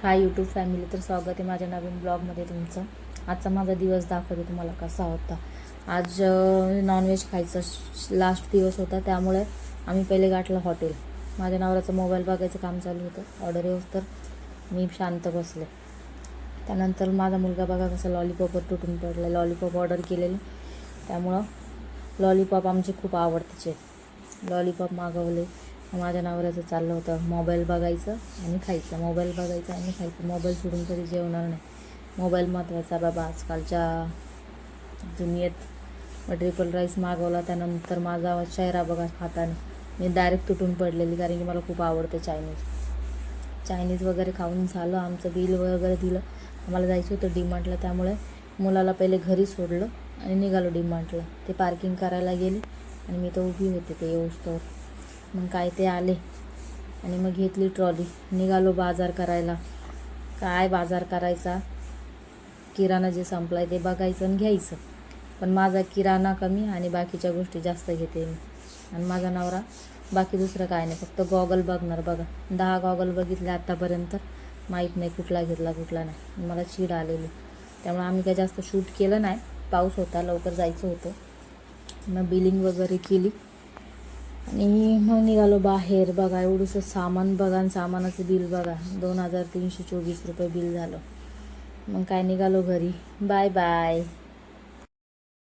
Hi YouTube family, तर स्वागत आहे माझ्या नवीन ब्लॉगमध्ये तुमचं. आजचा माझा दिवस दाखवते तुम्हाला कसा होता. आज नॉनव्हेज खायचा लास्ट दिवस होता, त्यामुळे आम्ही पहिले गाठलं हॉटेल. माझ्या नवऱ्याचं मोबाईल बघायचं काम चालू होतं. ऑर्डर येऊस तर मी शांत बसले. त्यानंतर माझा मुलगा बघा कसं लॉलीपॉपवर तुटून पडला. लॉलीपॉप ऑर्डर केलेलं, त्यामुळं लॉलीपॉप आमचे खूप आवडतीचे. लॉलीपॉप मागवले. माझ्या नवऱ्याचं चाललं होतं मोबाईल बघायचं आणि खायचं, मोबाईल बघायचं आणि खायचं. मोबाईल सोडून तरी जेवणार नाही. मोबाईल महत्त्वाचा बाबा आजकालच्या दुनियेत. ट्रिपल राईस मागवला, त्यानंतर माझा चेहरा बघा हाताने मी डायरेक्ट तुटून पडलेली, कारण की मला खूप आवडते चायनीज वगैरे खाऊन झालं. आमचं बिल वगैरे दिलं. आम्हाला जायचं होतं डीमार्टला, त्यामुळे मुलाला पहिले घरी सोडलं आणि निघालो डीमार्टला. ते पार्किंग करायला गेले आणि मी तर उभी होते ते येऊस्तोवर. मग काय ते आले आणि मग घेतली ट्रॉली, निघालो बाजार करायला. काय बाजार करायचा, किराणा जे संपला आहे ते बघायचं आणि घ्यायचं. पण माझा किराणा कमी आणि बाकीच्या गोष्टी जास्त घेते मी. आणि माझा नवरा बाकी दुसरं काय नाही, फक्त गॉगल बघणार. बघा 10 गॉगल बघितले आत्तापर्यंत, माहीत नाही कुठला घेतला कुठला नाही. मला चीड आलेली, त्यामुळे आम्ही काय जास्त शूट केलं नाही. पाऊस होता, लवकर जायचं होतं. मग बिलिंग वगैरे केली आणि मग निघालो बाहेर. बघा एवढंसं सामान बघा, आणि सामानाचं बिल बघा, 2324 रुपये बिल झालं. मग काय निघालो घरी. Bye bye.